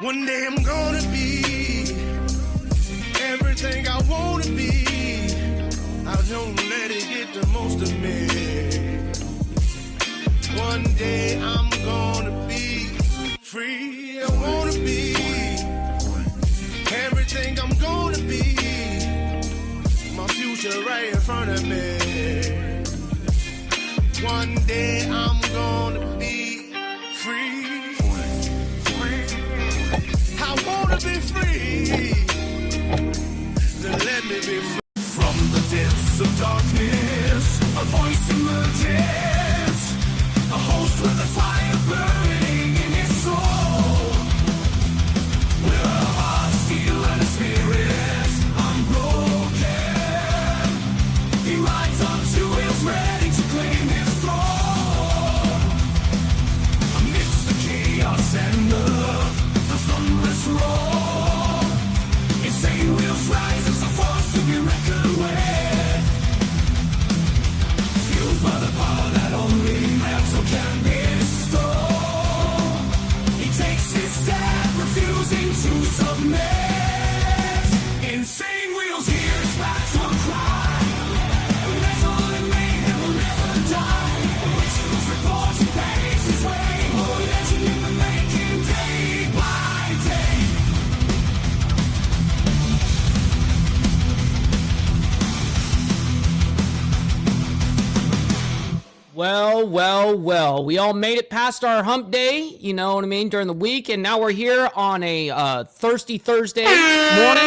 One day I'm gonna be everything I wanna be. I don't let it get the most of me. One day I'm gonna be free. I wanna be everything I'm gonna be. My future right in front of me. One day I'm gonna be free. I wanna be free. Then let me be free. From the depths of darkness, a voice emerges. A host with a fire burning in his soul. With a heart steel and a spirit unbroken. He rides on two wheels ready to claim his throne. Amidst the chaos and the thunderous roar. Insane wheels rise as a force to be reckoned with. Fueled by the power that only metal can bestow. He takes his stand, refusing to submit. Insane wheels hear his battle cry. Metal and mayhem will never die. Rituals report he pays his way. More legend in the making, day by day. Well. We all made it past our hump day, you know what I mean, during the week, and now we're here on a thirsty Thursday morning.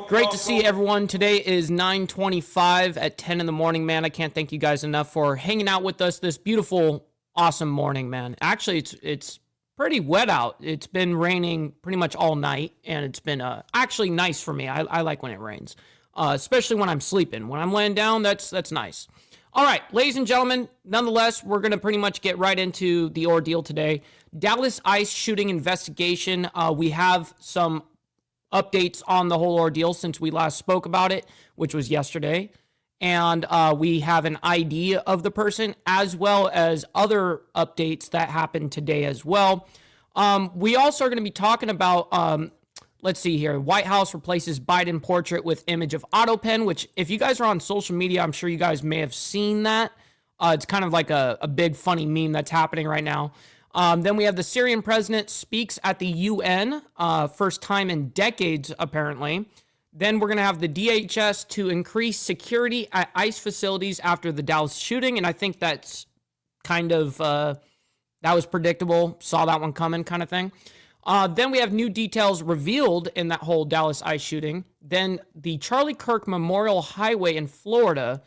Great to see everyone. Today is 9:25 at 10 in the morning, man. I can't thank you guys enough for hanging out with us this beautiful, awesome morning, man. Actually, it's pretty wet out. It's been raining pretty much all night, and it's been actually nice for me. I like when it rains, especially when I'm sleeping. When I'm laying down, that's nice. All right, ladies and gentlemen, nonetheless, we're going to pretty much get right into the ordeal today. Dallas ICE shooting investigation. We have some updates on the whole ordeal since we last spoke about it, which was yesterday. And we have an ID of the person, as well as other updates that happened today as well. We also are going to be talking about... let's see here. White House replaces Biden portrait with image of Otto pen, which if you guys are on social media, I'm sure you guys may have seen that. It's kind of like a big funny meme that's happening right now. Then we have the Syrian president speaks at the UN, first time in decades, apparently. Then we're going to have the DHS to increase security at ICE facilities after the Dallas shooting. And I think that's kind of, that was predictable. Saw that one coming kind of thing. Then we have new details revealed in that whole Dallas ICE shooting. Then the Charlie Kirk Memorial Highway in Florida.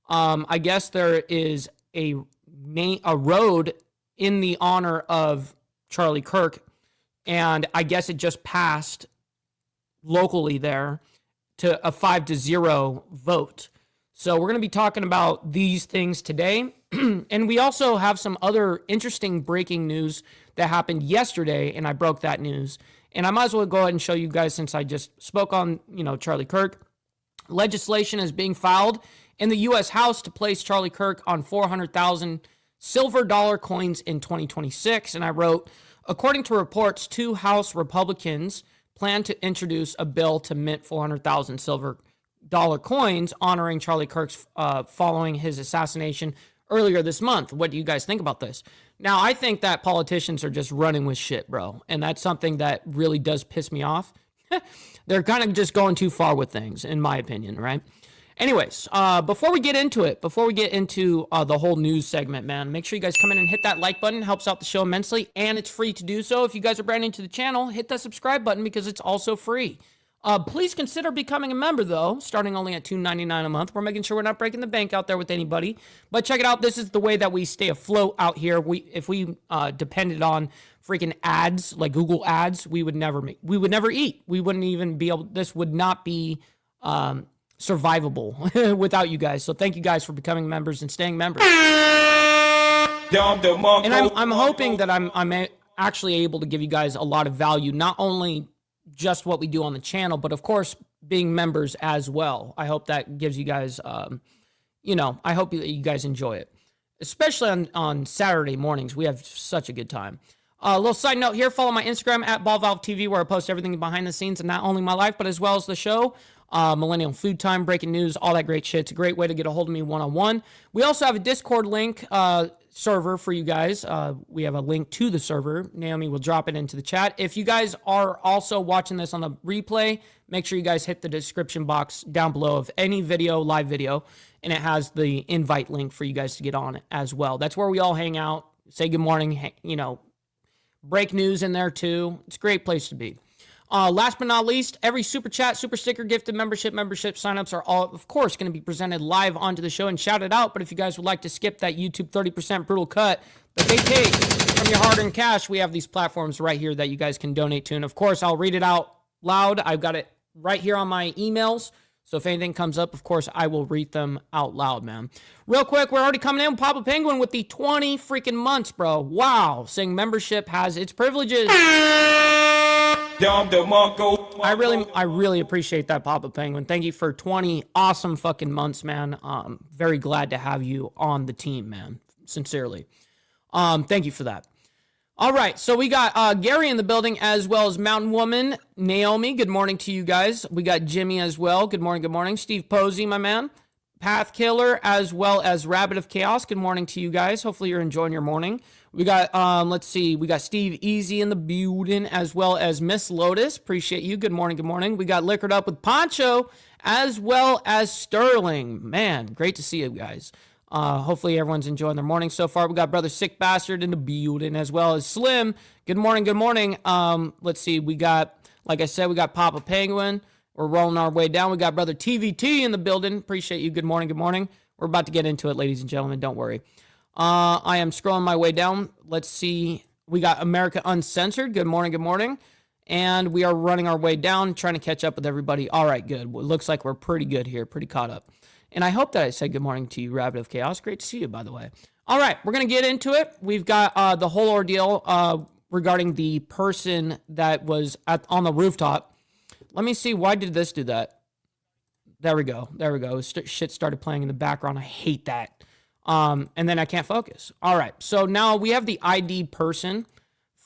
I guess there is a road in the honor of Charlie Kirk, and I guess it just passed locally there to a 5-0 vote. So we're going to be talking about these things today. And we also have some other interesting breaking news that happened yesterday, and I broke that news. And I might as well go ahead and show you guys since I just spoke on, Charlie Kirk. Legislation is being filed in the U.S. House to place Charlie Kirk on 400,000 silver dollar coins in 2026. And I wrote, according to reports, 2 House Republicans plan to introduce a bill to mint 400,000 silver dollar coins honoring Charlie Kirk's following his assassination earlier this month. What do you guys think about this? Now, I think that politicians are just running with shit, bro. And that's something that really does piss me off. They're kind of just going too far with things, in my opinion, right? Anyways, before we get into the whole news segment, man, make sure you guys come in and hit that like button. It helps out the show immensely, and it's free to do so. If you guys are brand new to the channel, hit that subscribe button because it's also free. Please consider becoming a member, though, starting only at $2.99 a month. We're making sure we're not breaking the bank out there with anybody. But check it out. This is the way that we stay afloat out here. If we depended on freaking ads, like Google ads, we would never eat. We wouldn't even be able, this would not be survivable without you guys. So thank you guys for becoming members and staying members. And I'm hoping that I'm actually able to give you guys a lot of value, not only just what we do on the channel, but of course being members as well. I hope that gives you guys, I hope that you guys enjoy it, especially on Saturday mornings. We have such a good time. A little side note here, follow my Instagram at BallValveTV, where I post everything behind the scenes and not only my life, but as well as the show. Millennial Food Time, breaking news, all that great shit. It's a great way to get a hold of me one-on-one. We also have a Discord link server for you guys. We have a link to the server. Naomi will drop it into the chat. If you guys are also watching this on the replay, make sure you guys hit the description box down below of any video, live video, and it has the invite link for you guys to get on as well. That's where we all hang out, say good morning, break news in there too. It's a great place to be. Last but not least, every super chat, super sticker, gifted membership signups are all, of course, going to be presented live onto the show and shouted out. But if you guys would like to skip that YouTube 30% brutal cut that they take from your hard-earned cash, we have these platforms right here that you guys can donate to. And of course, I'll read it out loud. I've got it right here on my emails. So if anything comes up, of course, I will read them out loud, man. Real quick, we're already coming in with Papa Penguin with the 20 freaking months, bro. Wow. Saying membership has its privileges. I really appreciate that, Papa Penguin. Thank you for 20 awesome fucking months, man. Very glad to have you on the team, man. Sincerely. Thank you for that. All right, so we got Gary in the building as well as Mountain Woman, Naomi. Good morning to you guys. We got Jimmy as well. Good morning, good morning. Steve Posey, my man. Path Killer as well as Rabbit of Chaos. Good morning to you guys. Hopefully you're enjoying your morning. We got, let's see, we got Steve Easy in the building as well as Miss Lotus. Appreciate you. Good morning, good morning. We got Liquored Up with Poncho as well as Sterling. Man, great to see you guys. Hopefully everyone's enjoying their morning so far. We got Brother Sick Bastard in the building as well as Slim. Good morning, good morning. Let's see, we got, like I said, we got Papa Penguin. We're rolling our way down. We got Brother TVT in the building. Appreciate you. Good morning, good morning. We're about to get into it, ladies and gentlemen. Don't worry. I am scrolling my way down. Let's see. We got America Uncensored. Good morning, good morning. And we are running our way down, trying to catch up with everybody. All right, good. Well, it looks like we're pretty good here, pretty caught up. And I hope that I said good morning to you, Rabbit of Chaos. Great to see you, by the way. All right, we're going to get into it. We've got the whole ordeal regarding the person that was on the rooftop. Let me see. Why did this do that? There we go. There we go. Shit started playing in the background. I hate that. And then I can't focus. All right. So now we have the ID person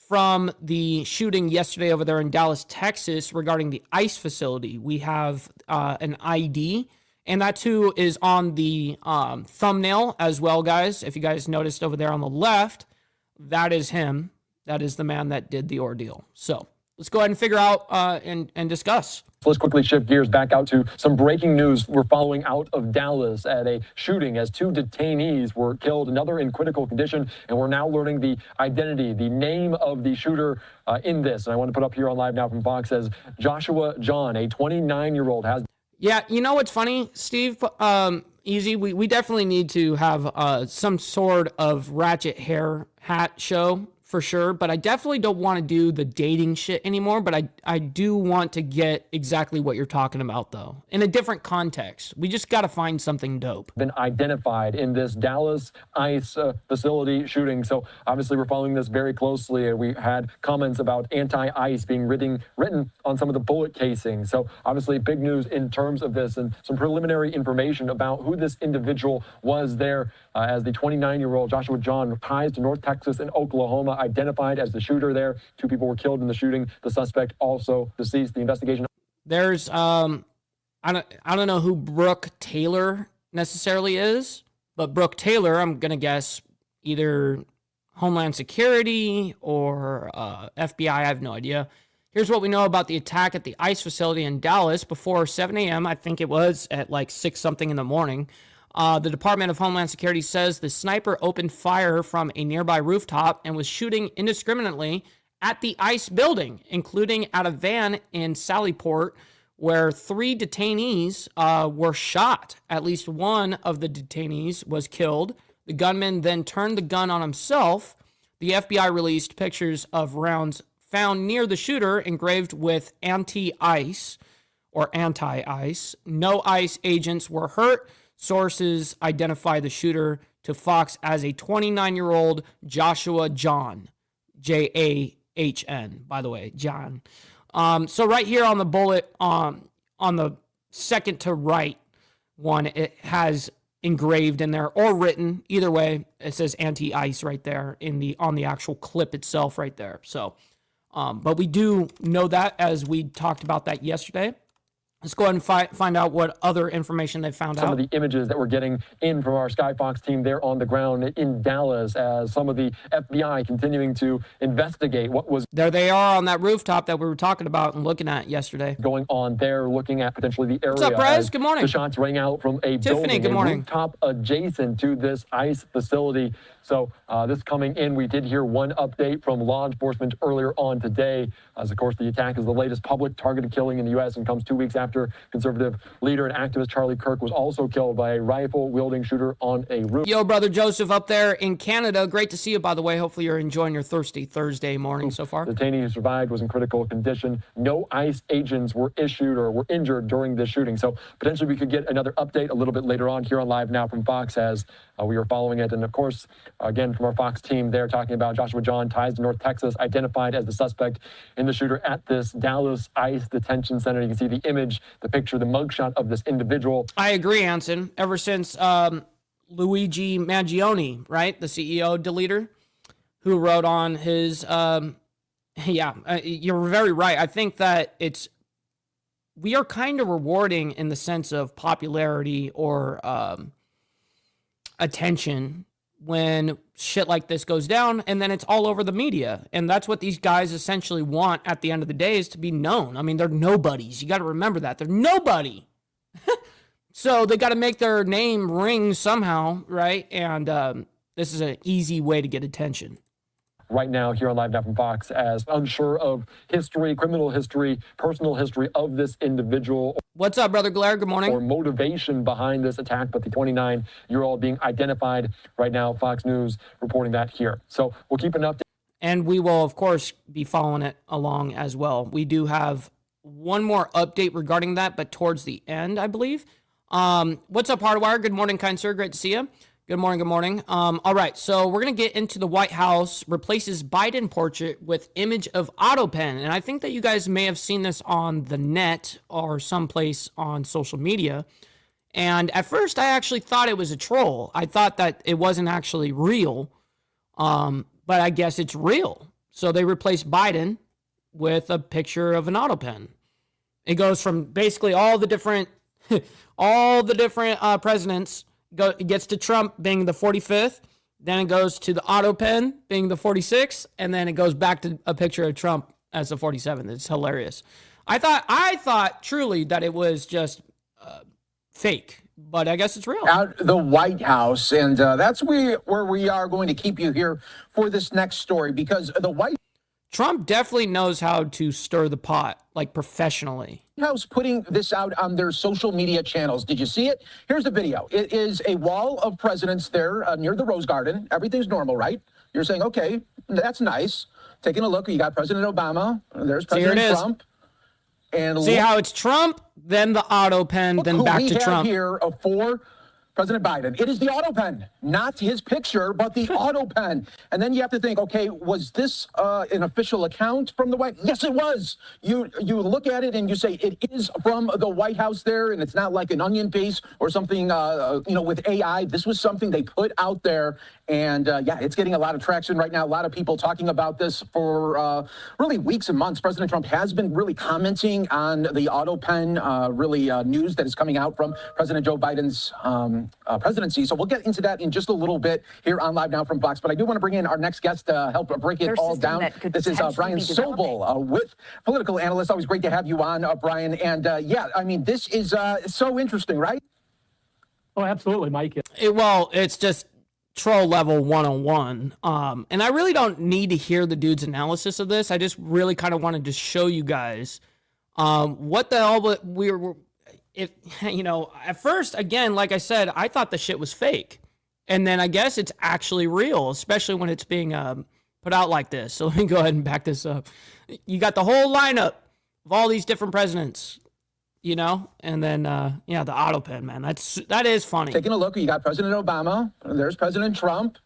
from the shooting yesterday over there in Dallas, Texas regarding the ICE facility. We have an ID, and that's who is on the thumbnail as well, guys. If you guys noticed over there on the left, that is him. That is the man that did the ordeal. So let's go ahead and figure out and discuss. So let's quickly shift gears back out to some breaking news we're following out of Dallas at a shooting as 2 detainees were killed, another in critical condition, and we're now learning the identity, the name of the shooter in this. And I want to put up here on live now from Fox as Joshua John, a 29-year-old has... Yeah, you know what's funny, Steve? Easy, we definitely need to have some sort of ratchet hair hat show for sure, but I definitely don't want to do the dating shit anymore, but I do want to get exactly what you're talking about, though, in a different context. We just got to find something dope. Been identified in this Dallas ICE facility shooting, so obviously we're following this very closely, and we had comments about anti-ICE being written on some of the bullet casings, so obviously big news in terms of this, and some preliminary information about who this individual was there as the 29-year-old Joshua John, ties to North Texas and Oklahoma, identified as the shooter there. 2 people were killed in the shooting. The suspect also deceased. The investigation. There's I don't know who Brooke Taylor necessarily is, but Brooke Taylor, I'm gonna guess either Homeland Security or FBI. I have no idea. Here's what we know about the attack at the ICE facility in Dallas before 7 a.m. I think it was at like 6 something in the morning. The Department of Homeland Security says the sniper opened fire from a nearby rooftop and was shooting indiscriminately at the ICE building, including at a van in Sallyport, where 3 detainees were shot. At least one of the detainees was killed. The gunman then turned the gun on himself. The FBI released pictures of rounds found near the shooter engraved with anti-ICE or anti-ICE. No ICE agents were hurt. Sources identify the shooter to Fox as a 29-year-old Joshua John, Jahn, by the way, John. So right here on the bullet, on the second to right one, it has engraved in there or written. Either way, it says anti-ICE right there on the actual clip itself right there. So, but we do know that, as we talked about that yesterday. Let's go ahead and find out what other information they found out. Some of the images that we're getting in from our Skyfox team there on the ground in Dallas, as some of the FBI continuing to investigate what was. There they are on that rooftop that we were talking about and looking at yesterday. Going on there, looking at potentially the area. What's up, Brez? Good morning. The shots rang out from a Tiffany, good morning. rooftop adjacent to this ICE facility. So this coming in, we did hear one update from law enforcement earlier on today, as of course the attack is the latest public targeted killing in the U.S. and comes 2 weeks after conservative leader and activist Charlie Kirk was also killed by a rifle-wielding shooter on a roof. Yo, brother Joseph up there in Canada. Great to see you, by the way. Hopefully you're enjoying your thirsty Thursday morning so far. The detainee who survived was in critical condition. No ICE agents were issued or were injured during this shooting. So potentially we could get another update a little bit later on here on Live Now from Fox, as we are following it. And of course, again, from our Fox team, they're talking about Joshua John, ties to North Texas, identified as the suspect in the shooter at this Dallas ICE detention center. You can see the image, the picture, the mugshot of this individual. I agree, Anson. Ever since Luigi Mangione, right, the CEO deleter, who wrote on his, you're very right. I think that we are kind of rewarding in the sense of popularity or attention when shit like this goes down, and then it's all over the media. And that's what these guys essentially want at the end of the day, is to be known. I mean, they're nobodies. You got to remember that. They're nobody. So they got to make their name ring somehow, right? And this is an easy way to get attention. Right now here on Live Now from Fox, as unsure of history, criminal history, personal history of this individual. What's up, Brother Blair? Good morning. Or motivation behind this attack, but the 29-year-old being identified right now. Fox News reporting that here. So we'll keep an update. And we will, of course, be following it along as well. We do have one more update regarding that, but towards the end, I believe. What's up, Hardwire? Good morning, kind sir. Great to see you. Good morning, good morning. All right, so we're going to get into the White House replaces Biden portrait with image of Otto pen. And I think that you guys may have seen this on the net or someplace on social media. And at first, I actually thought it was a troll. I thought that it wasn't actually real, but I guess it's real. So they replaced Biden with a picture of an Otto pen. It goes from basically all the different presidents. It gets to Trump being the 45th, then it goes to the Otto pen being the 46th, and then it goes back to a picture of Trump as the 47th. It's hilarious. I thought truly that it was just fake, but I guess it's real. At the White House, and that's where we are going to keep you here for this next story, because the White Trump definitely knows how to stir the pot, like professionally. House putting this out on their social media channels. Did you see it? Here's the video. It is a wall of presidents there near the Rose Garden. Everything's normal, right? You're saying, okay, that's nice. Taking a look, you got President Obama. There's President Trump. And see how it's Trump, then the Otto pen, then back to Trump. Here for President Biden. It is the Otto pen, not his picture, but the Otto pen. And then you have to think, okay, was this an official account from the White House? Yes, it was. You look at it and you say it is from the White House there, and it's not like an onion paste or something, with AI. This was something they put out there, and it's getting a lot of traction right now. A lot of people talking about this for really weeks and months. President Trump has been really commenting on the Otto pen, news that is coming out from President Joe Biden's presidency. So we'll get into that in just a little bit here on Live Now from Fox. But I do want to bring in our next guest to help break it all down. This is Brian Sobel with Political Analyst. Always great to have you on, Brian. And this is so interesting, right? Oh, absolutely, Mike. It's just troll level 101. And I really don't need to hear the dude's analysis of this. I just really kind of wanted to show you guys what the hell we were. At first, again, like I said, I thought the shit was fake. And then I guess it's actually real, especially when it's being put out like this. So let me go ahead and back this up. You got the whole lineup of all these different presidents, and then, the Otto pen, man. That is funny. Taking a look, you got President Obama. There's President Trump.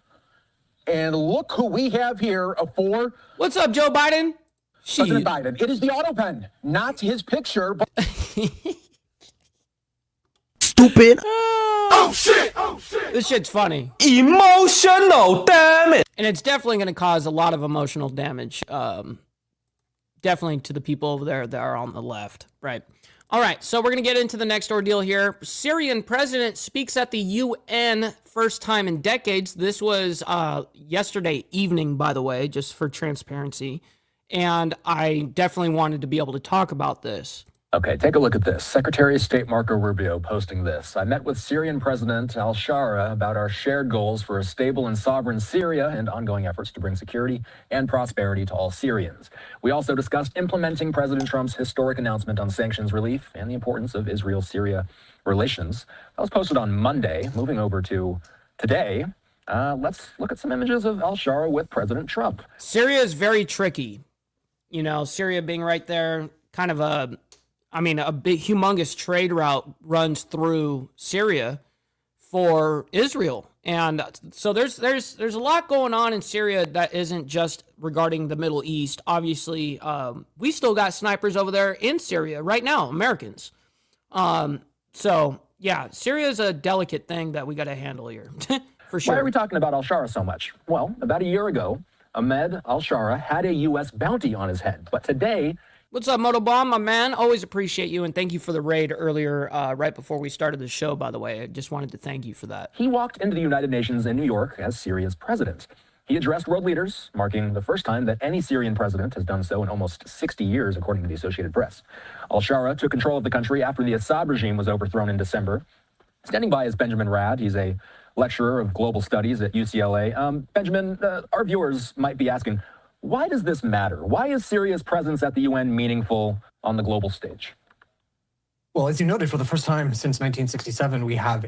And look who we have here for... What's up, Joe Biden? President Biden. It is the Otto pen, not his picture, but... stupid. Oh shit! Oh shit! This shit's funny. Emotional damage. And it's definitely going to cause a lot of emotional damage. Definitely to the people over there that are on the left. Right. All right. So we're going to get into the next ordeal here. Syrian president speaks at the UN first time in decades. This was yesterday evening, by the way, just for transparency. And I definitely wanted to be able to talk about this. Okay, take a look at this. Secretary of State Marco Rubio posting this. I met with Syrian President al-Shara about our shared goals for a stable and sovereign Syria and ongoing efforts to bring security and prosperity to all Syrians. We also discussed implementing President Trump's historic announcement on sanctions relief and the importance of Israel-Syria relations. That was posted on Monday. Moving over to today, let's look at some images of al-Shara with President Trump. Syria is very tricky. You know, Syria being right there, kind of a big, humongous trade route runs through Syria for Israel. And so there's a lot going on in Syria that isn't just regarding the Middle East. Obviously, we still got snipers over there in Syria right now, Americans. So, yeah, Syria is a delicate thing that we got to handle here, for sure. Why are we talking about al-Shara so much? Well, about a year ago, Ahmed al-Shara had a U.S. bounty on his head. But today, what's up, Motobomb, my man? Always appreciate you, and thank you for the raid earlier, right before we started the show, by the way. I just wanted to thank you for that. he walked into the United Nations in New York as Syria's president. He addressed world leaders, marking the first time that any Syrian president has done so in almost 60 years, according to the Associated Press. Al-Shara took control of the country after the Assad regime was overthrown in December. Standing by is Benjamin Rad. He's a lecturer of global studies at UCLA. Benjamin, our viewers might be asking, why does this matter? Why is Syria's presence at the UN meaningful on the global stage? Well, as you noted, for the first time since 1967, we have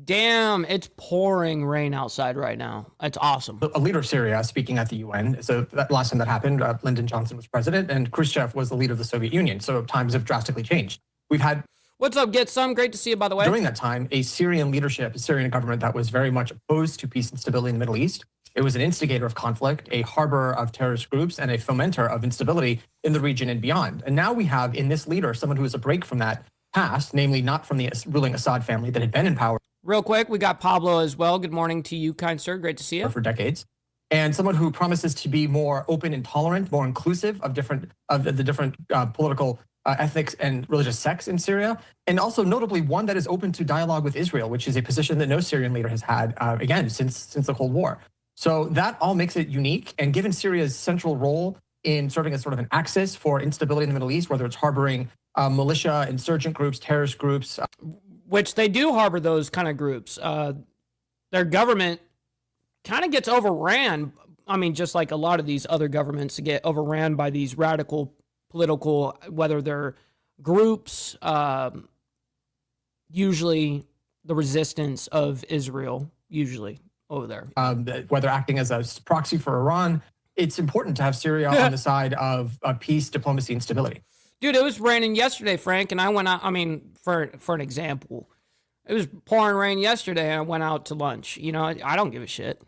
Damn, it's pouring rain outside right now. That's awesome. a leader of Syria speaking at the UN. So that last time that happened, Lyndon Johnson was president and Khrushchev was the leader of the Soviet Union. So times have drastically changed. We've had, What's up, Get Some? Great to see you, by the way. during that time, a Syrian leadership, a Syrian government that was very much opposed to peace and stability in the Middle East. It was an instigator of conflict, a harbor of terrorist groups, and a fomenter of instability in the region and beyond. And now we have in this leader someone who is a break from that past, namely not from the ruling Assad family that had been in power Real quick, we got Pablo as well. Good morning to you, kind sir. Great to see you. for decades. And someone who promises to be more open and tolerant, more inclusive of the different political ethnics and religious sects in Syria, and also notably one that is open to dialogue with Israel, which is a position that no Syrian leader has had again since the Cold War. So that all makes it unique. And given Syria's central role in serving as sort of an axis for instability in the Middle East, whether it's harboring militia, insurgent groups, terrorist groups, Which they do harbor those kind of groups. Their government kind of gets overran. I mean, just like a lot of these other governments get overran by these radical political, whether they're groups, usually the resistance of Israel, usually over there. whether acting as a proxy for Iran. It's important to have Syria on the side of peace, diplomacy, and stability. Dude, it was raining yesterday, Frank, and I went out. I mean, for an example, it was pouring rain yesterday, and I went out to lunch. You know, I don't give a shit.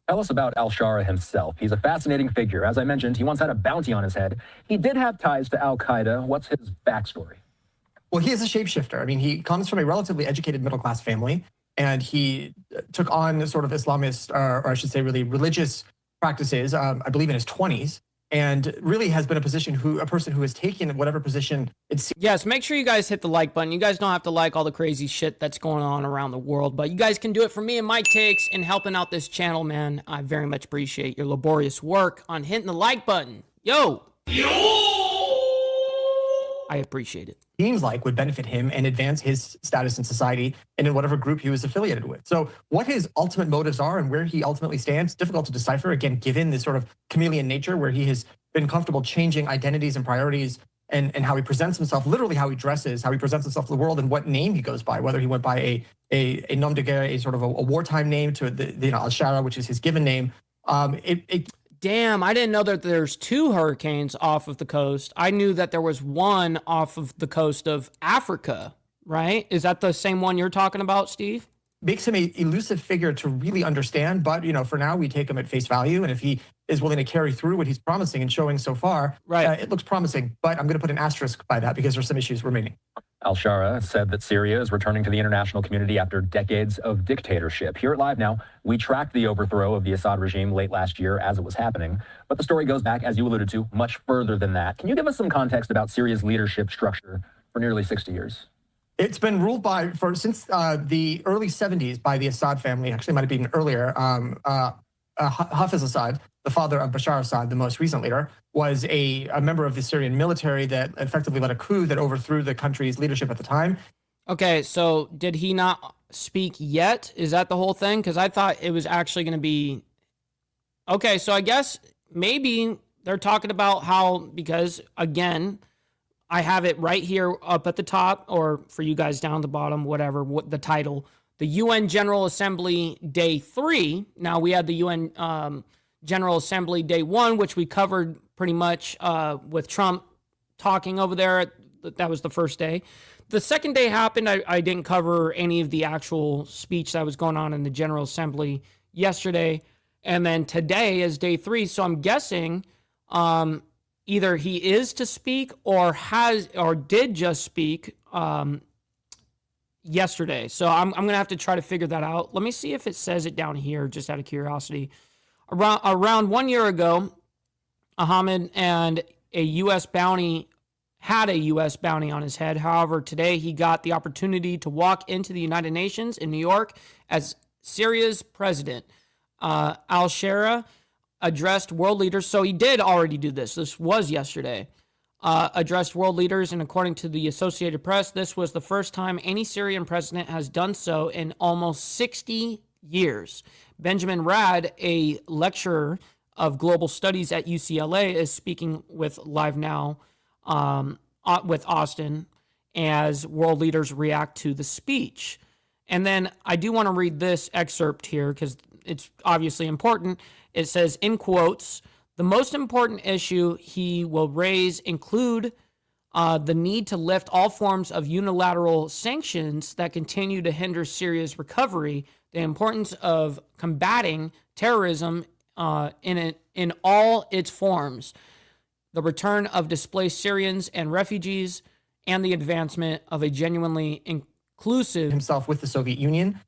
Tell us about al-Shara himself. He's a fascinating figure. As I mentioned, he once had a bounty on his head. He did have ties to al-Qaeda. What's his backstory? Well, he is a shapeshifter. I mean, he comes from a relatively educated middle-class family, and he took on sort of Islamist, or I should say really religious practices, I believe in his 20s, and really has been a person who has taken whatever position it's. Yes, make sure you guys hit the like button. You guys don't have to like all the crazy shit that's going on around the world, but you guys can do it for me and my takes and helping out this channel, man. I very much appreciate your laborious work on hitting the like button. Yo! I appreciate it. Seems like would benefit him and advance his status in society and in whatever group he was affiliated with. So what his ultimate motives are and where he ultimately stands, difficult to decipher, again, given this sort of chameleon nature where he has been comfortable changing identities and priorities and how he presents himself, literally how he dresses, how he presents himself to the world and what name he goes by, whether he went by a nom de guerre, a sort of a wartime name to the al-Shara, which is his given name. Damn, I didn't know that there's 2 hurricanes off of the coast. I knew that there was one off of the coast of Africa, right? Is that the same one you're talking about, Steve? Makes him a elusive figure to really understand, but for now we take him at face value, and if he is willing to carry through what he's promising and showing so far, right, it looks promising. But I'm going to put an asterisk by that because there's some issues remaining. Al-Shara said that Syria is returning to the international community after decades of dictatorship. Here at Live Now, we tracked the overthrow of the Assad regime late last year as it was happening. But the story goes back, as you alluded to, much further than that. Can you give us some context about Syria's leadership structure for nearly 60 years? It's been ruled since the early 70s by the Assad family. Actually, it might have been earlier. Hafiz Assad, the father of Bashar Assad, the most recent leader, was a member of the Syrian military that effectively led a coup that overthrew the country's leadership at the time. Okay, so did he not speak yet? Is that the whole thing? Because I thought it was actually going to be... Okay, so I guess maybe they're talking about how, because, again, I have it right here up at the top, or for you guys down at the bottom, whatever, what the title, the UN General Assembly Day 3. Now, we had the UN General Assembly Day 1, which we covered pretty much with Trump talking over there. That was the first day. The second day happened. I didn't cover any of the actual speech that was going on in the General Assembly yesterday. And then today is Day 3. So I'm guessing either he is to speak or did just speak yesterday. So I'm going to have to try to figure that out. Let me see if it says it down here, just out of curiosity. Around 1 year ago, Ahmed and a U.S. bounty had a U.S. bounty on his head. However, today he got the opportunity to walk into the United Nations in New York as Syria's president. Al-Shara addressed world leaders. So he did already do this. This was yesterday. Addressed world leaders, and according to the Associated Press, this was the first time any Syrian president has done so in almost 60 years. Benjamin Rad, a lecturer of global studies at UCLA, is speaking with Live Now with Austin as world leaders react to the speech. And then I do want to read this excerpt here because it's obviously important. It says, in quotes, the most important issue he will raise include the need to lift all forms of unilateral sanctions that continue to hinder Syria's recovery, the importance of combating terrorism in all its forms, the return of displaced Syrians and refugees, and the advancement of a genuinely inclusive... Himself with the Soviet Union.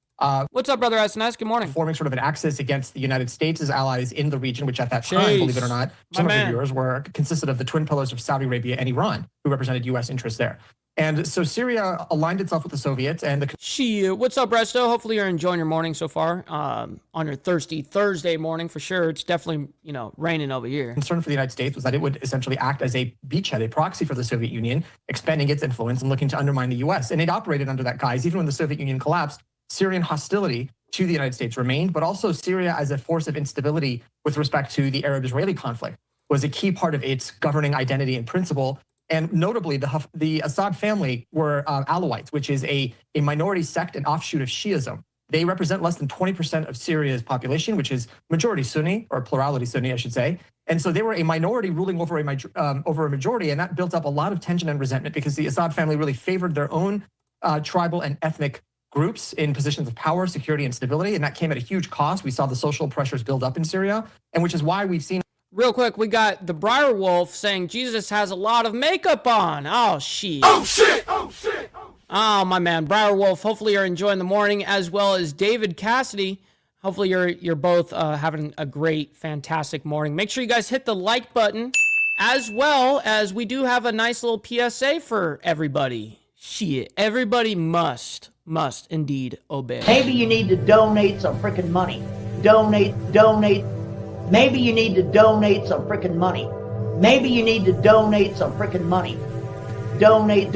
What's up, Brother SNS? Good morning. Forming sort of an axis against the United States as allies in the region, which at that time, believe it or not, some of the viewers consisted of the twin pillars of Saudi Arabia and Iran, who represented U.S. interests there. And so Syria aligned itself with the Soviets and the... What's up, Resto? Hopefully you're enjoying your morning so far. On your thirsty Thursday morning, for sure. It's definitely, raining over here. Concern for the United States was that it would essentially act as a beachhead, a proxy for the Soviet Union, expanding its influence and looking to undermine the U.S. And it operated under that guise. Even when the Soviet Union collapsed, Syrian hostility to the United States remained, but also Syria as a force of instability with respect to the Arab-Israeli conflict was a key part of its governing identity and principle. And notably, the Assad family were Alawites, which is a minority sect and offshoot of Shiism. They represent less than 20% of Syria's population, which is majority Sunni, or plurality Sunni, I should say. And so they were a minority ruling over a majority, and that built up a lot of tension and resentment because the Assad family really favored their own tribal and ethnic groups in positions of power, security, and stability, and that came at a huge cost. We saw the social pressures build up in Syria, and which is why we've seen... Real quick, we got the Briar Wolf saying Jesus has a lot of makeup on. Oh, shit. Oh, shit. Oh, shit. Oh, my man. Briar Wolf, hopefully you're enjoying the morning, as well as David Cassidy. Hopefully you're both having a great, fantastic morning. Make sure you guys hit the like button, as well as we do have a nice little PSA for everybody. Shit. Everybody must indeed obey. Maybe you need to donate some freaking money. Donate. Maybe you need to donate some freaking money. Maybe you need to donate some freaking money. Donate.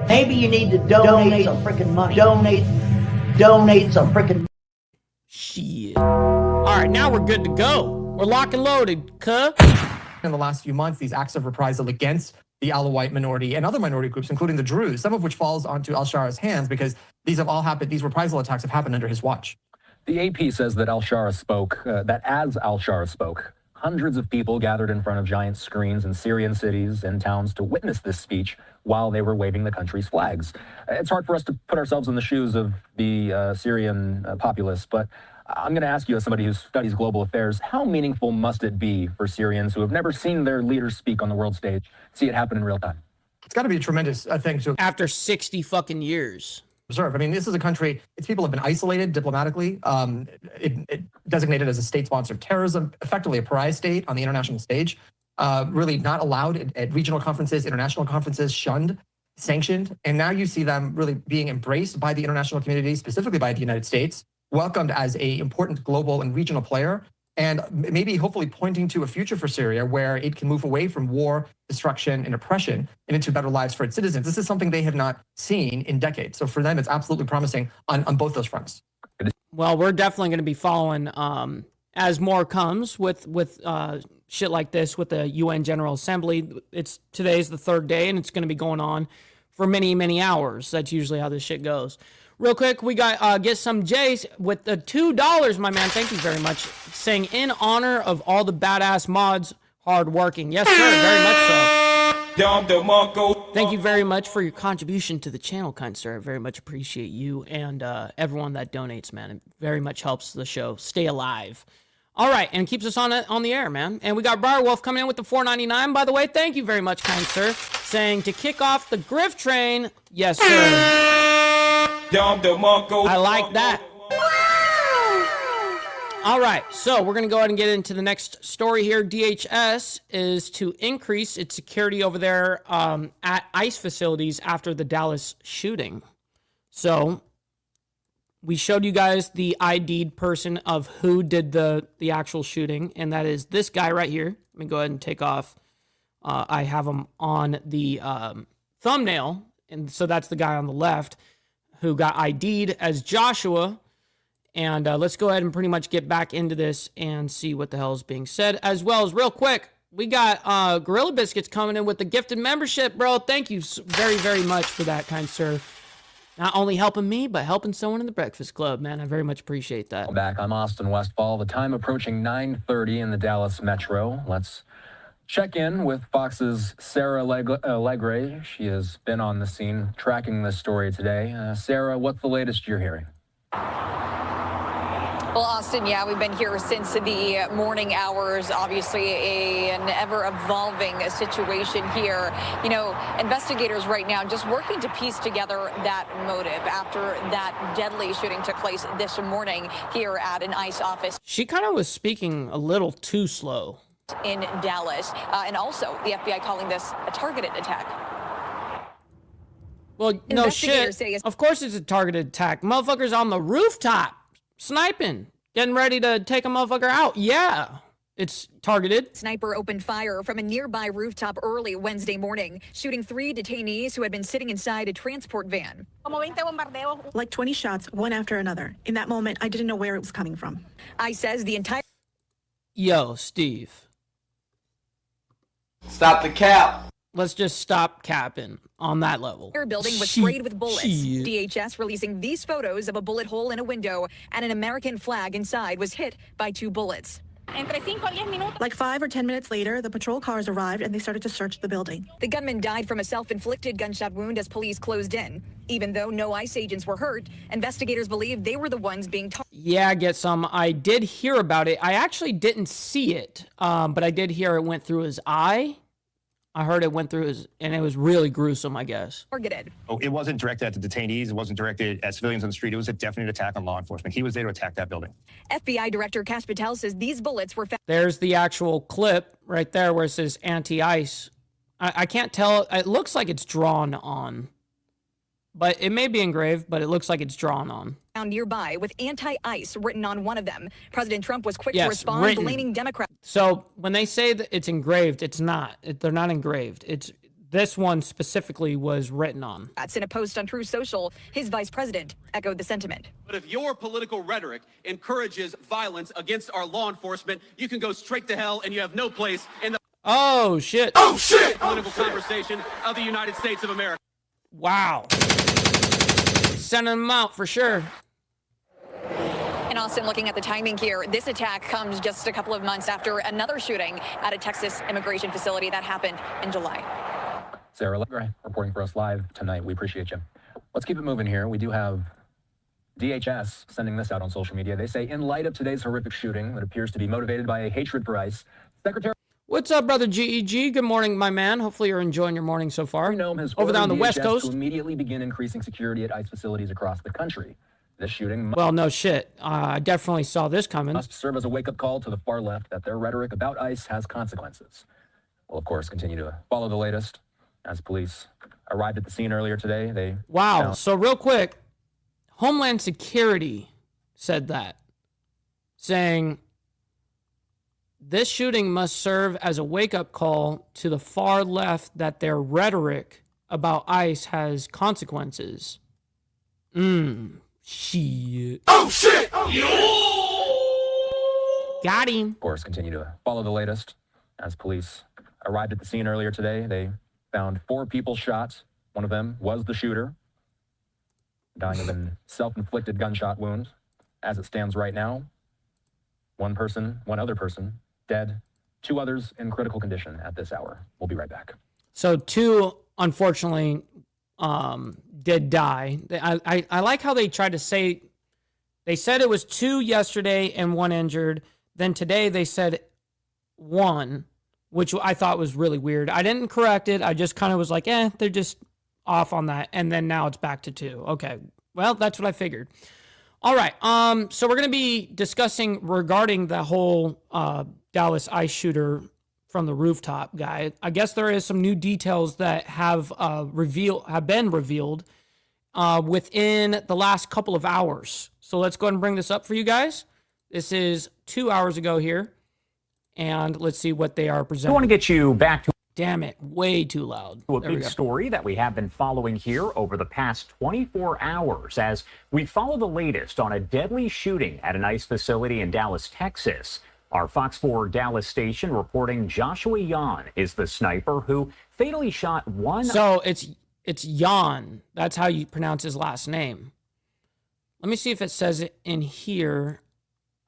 Maybe you need to donate some freaking money. Donate some freaking... Shit. All right, now we're good to go. We're locked and loaded, cuh. In the last few months, these acts of reprisal against the Alawite minority and other minority groups, including the Druze, some of which falls onto Al-Shara's hands because these have all happened, these reprisal attacks have happened under his watch. The AP says that Al-Shara spoke, that as Al-Shara spoke, Hundreds of people gathered in front of giant screens in Syrian cities and towns to witness this speech while they were waving the country's flags. It's hard for us to put ourselves in the shoes of the Syrian populace, but I'm going to ask you, as somebody who studies global affairs, how meaningful must it be for Syrians who have never seen their leaders speak on the world stage, see it happen in real time? It's got to be a tremendous thing to After 60 fucking years. observe. I mean, this is a country, its people have been isolated diplomatically, it designated as a state-sponsored terrorism, effectively a pariah state on the international stage, really not allowed at regional conferences, international conferences, shunned, sanctioned. And now you see them really being embraced by the international community, specifically by the United States, welcomed as a important global and regional player, and maybe hopefully pointing to a future for Syria where it can move away from war, destruction, and oppression and into better lives for its citizens. This is something they have not seen in decades. So for them, it's absolutely promising on both those fronts. Well, we're definitely going to be following as more comes with shit like this with the UN General Assembly. Today's the third day, and it's going to be going on for many, many hours. That's usually how this shit goes. Real quick, we got Get Some Jays with the $2, my man. Thank you very much. Saying, in honor of all the badass mods, hard working. Yes, sir, very much so. Thank you very much for your contribution to the channel, kind sir. I very much appreciate you and everyone that donates, man. It very much helps the show stay alive. All right, and keeps us on the air, man. And we got Briarwolf coming in with the $4.99, by the way. Thank you very much, kind sir. Saying, to kick off the Griff train. Yes, sir. I like that. All right, so we're going to go ahead and get into the next story here. DHS is to increase its security over there at ICE facilities after the Dallas shooting. So we showed you guys the ID'd person of who did the actual shooting, and that is this guy right here. Let me go ahead and take off. I have him on the thumbnail, and so that's the guy on the left who got ID'd as Joshua. And let's go ahead and pretty much get back into this and see what the hell is being said. As well as, real quick, we got Gorilla Biscuits coming in with the gifted membership, bro. Thank you very, very much for that, kind sir. Not only helping me, but helping someone in the Breakfast Club, man. I very much appreciate that. Back, I'm Austin Westfall. The time approaching 9:30 in the Dallas metro. Let's check in with Fox's Sarah Allegre. She has been on the scene tracking this story today. Sarah, what's the latest you're hearing? Well, Austin, yeah, we've been here since the morning hours. Obviously, an ever-evolving situation here. You know, investigators right now just working to piece together that motive after that deadly shooting took place this morning here at an ICE office. She kind of was speaking a little too slow. In Dallas, and also the FBI calling this a targeted attack. Well, no shit. Of course it's a targeted attack. Motherfuckers on the rooftop sniping, getting ready to take a motherfucker out. Yeah, it's targeted. Sniper opened fire from a nearby rooftop early Wednesday morning, shooting 3 detainees who had been sitting inside a transport van. Like 20 shots, one after another. In that moment, I didn't know where it was coming from. ICE says the entire... Yo, Steve. Stop the cap. Let's just stop capping on that level. Your building was sprayed with bullets. DHS releasing these photos of a bullet hole in a window, and an American flag inside was hit by 2 bullets. Like 5 or 10 minutes later, the patrol cars arrived and they started to search the building. The gunman died from a self-inflicted gunshot wound as police closed in. Even though no ICE agents were hurt, investigators believe they were the ones being targeted. Yeah, Get Some. I did hear about it. I actually didn't see it, but I did hear it went through his eye. I heard it went through his, and it was really gruesome, I guess. Targeted. Oh, it wasn't directed at the detainees. It wasn't directed at civilians on the street. It was a definite attack on law enforcement. He was there to attack that building. FBI Director Cash Patel says these bullets were found. There's the actual clip right there where it says anti-ICE. I can't tell. It looks like it's drawn on. But it may be engraved, but it looks like it's drawn on. Found nearby with anti-ICE written on one of them. President Trump was quick to respond, blaming Democrats. So when they say that it's engraved, it's not. They're not engraved. It's this one specifically was written on. That's in a post on Truth Social. His vice president echoed the sentiment. But if your political rhetoric encourages violence against our law enforcement, you can go straight to hell, and you have no place in the political conversation of the United States of America. Wow. Sending them out for sure. And Austin, looking at the timing here, this attack comes just a couple of months after another shooting at a Texas immigration facility that happened in July. Sarah Legray reporting for us live tonight. We appreciate you. Let's keep it moving here. We do have DHS sending this out on social media. They say, in light of today's horrific shooting that appears to be motivated by a hatred for ICE, Secretary... What's up, brother GEG? Good morning, my man. Hopefully you're enjoying your morning so far. Over there on the West Coast. To immediately begin increasing security at ICE facilities across the country. This shooting... Well, no shit. I definitely saw this coming. ...must serve as a wake-up call to the far left that their rhetoric about ICE has consequences. We'll, of course, continue to follow the latest. As police arrived at the scene earlier today, they... Wow. So real quick, Homeland Security said that, saying... This shooting must serve as a wake-up call to the far left that their rhetoric about ICE has consequences. Shit. Oh, shit! Got him. Of course, continue to follow the latest. As police arrived at the scene earlier today, they found 4 people shot. One of them was the shooter, dying of a self-inflicted gunshot wound. As it stands right now, one other person, dead. 2 others in critical condition at this hour. We'll be right back. So 2, unfortunately, did die. I like how they tried to say, they said it was 2 yesterday and 1 injured. Then today they said 1, which I thought was really weird. I didn't correct it. I just kind of was like, they're just off on that. And then now it's back to 2. Okay. Well, that's what I figured. All right. So we're going to be discussing regarding the whole Dallas ICE shooter from the rooftop guy. I guess there is some new details that have been revealed within the last couple of hours. So let's go ahead and bring this up for you guys. This is 2 hours ago here, and let's see what they are presenting. I want to get you back to... Damn it, way too loud. A big story that we have been following here over the past 24 hours as we follow the latest on a deadly shooting at an ICE facility in Dallas, Texas. Our Fox 4 Dallas station reporting Joshua Yan is the sniper who fatally shot one... So it's Yan. That's how you pronounce his last name. Let me see if it says it in here.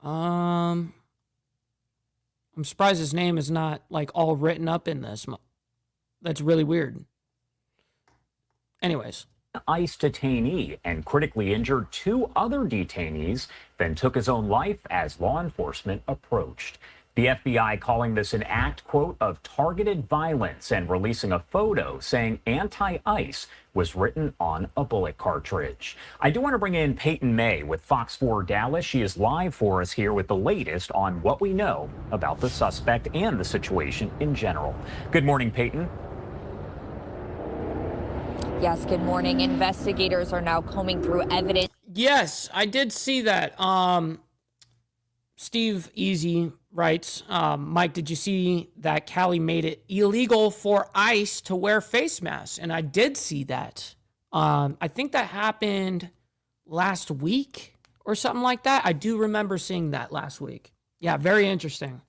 I'm surprised his name is not like all written up in this. That's really weird. Anyways. ICE detainee and critically injured 2 other detainees, then took his own life as law enforcement approached. The FBI calling this an act, quote, of targeted violence and releasing a photo saying anti-ICE was written on a bullet cartridge. I do want to bring in Peyton May with Fox 4 Dallas. She is live for us here with the latest on what we know about the suspect and the situation in general. Good morning, Peyton. Yes, good morning. Investigators are now combing through evidence. Yes, I did see that. Steve Easy writes, Mike, did you see that Cali made it illegal for ICE to wear face masks? And I did see that. I think that happened last week or something like that. I do remember seeing that last week. Yeah, very interesting.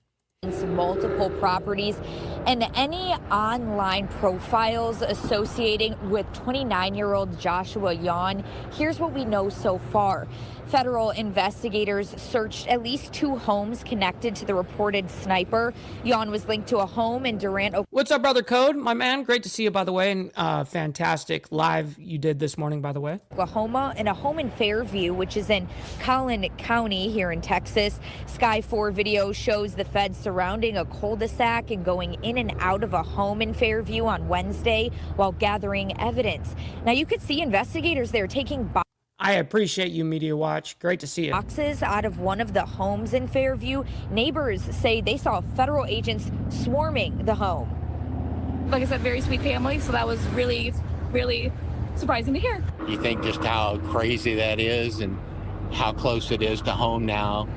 Multiple properties and any online profiles associating with 29-year-old Joshua Yan. Here's what we know so far. Federal investigators searched at least 2 homes connected to the reported sniper. Yan was linked to a home in Durant. What's up, brother Code? My man, great to see you, by the way, and fantastic live you did this morning, by the way. Oklahoma, and a home in Fairview, which is in Collin County here in Texas. Sky 4 video shows the feds surrounding a cul-de-sac and going in and out of a home in Fairview on Wednesday while gathering evidence. Now you could see investigators there taking I appreciate you, Media Watch. Great to see you. Boxes out of one of the homes in Fairview. Neighbors say they saw federal agents swarming the home. Like I said, very sweet family, so that was really, really surprising to hear. You think just how crazy that is and how close it is to home now.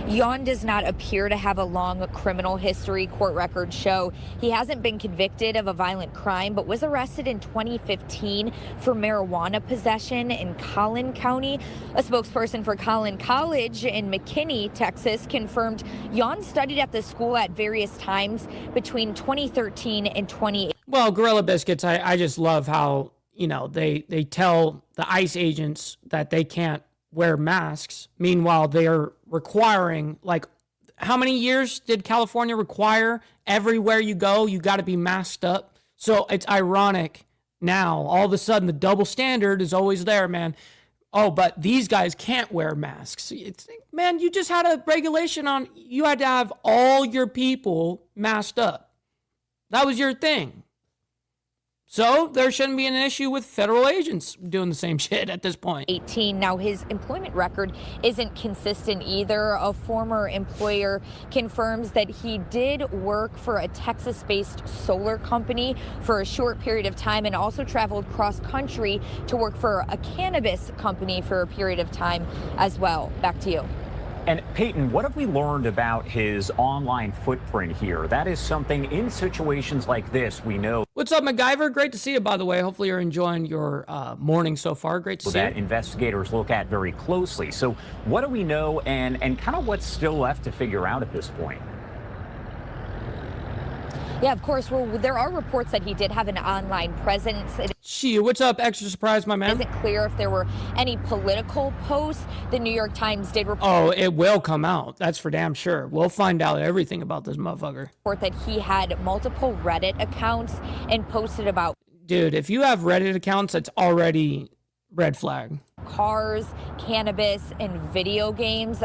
Yan does not appear to have a long criminal history. Court records show he hasn't been convicted of a violent crime, but was arrested in 2015 for marijuana possession in Collin County. A spokesperson for Collin College in McKinney, Texas, confirmed Yan studied at the school at various times between 2013 and 2018. Well, Gorilla Biscuits, I just love how, you know, they tell the ICE agents that they can't wear masks. Meanwhile, they're requiring, like, how many years did California require? Everywhere you go, you got to be masked up. So it's ironic now. All of a sudden, the double standard is always there, man. Oh, but these guys can't wear masks. Man, you just had a regulation on, you had to have all your people masked up. That was your thing. So there shouldn't be an issue with federal agents doing the same shit at this point. 18. Now, his employment record isn't consistent either. A former employer confirms that he did work for a Texas-based solar company for a short period of time and also traveled cross-country to work for a cannabis company for a period of time as well. Back to you. And Peyton, what have we learned about his online footprint here? That is something in situations like this we know. What's up, MacGyver? Great to see you, by the way. Hopefully you're enjoying your morning so far. Great to see you. That investigators look at very closely. So what do we know and kind of what's still left to figure out at this point? Yeah, of course. Well, there are reports that he did have an online presence. What's up, extra surprise, my man? It isn't clear if there were any political posts. The New York Times did report. Oh, it will come out. That's for damn sure. We'll find out everything about this motherfucker. Report that he had multiple Reddit accounts and posted about. Dude, if you have Reddit accounts, that's already red flag. Cars, cannabis, and video games.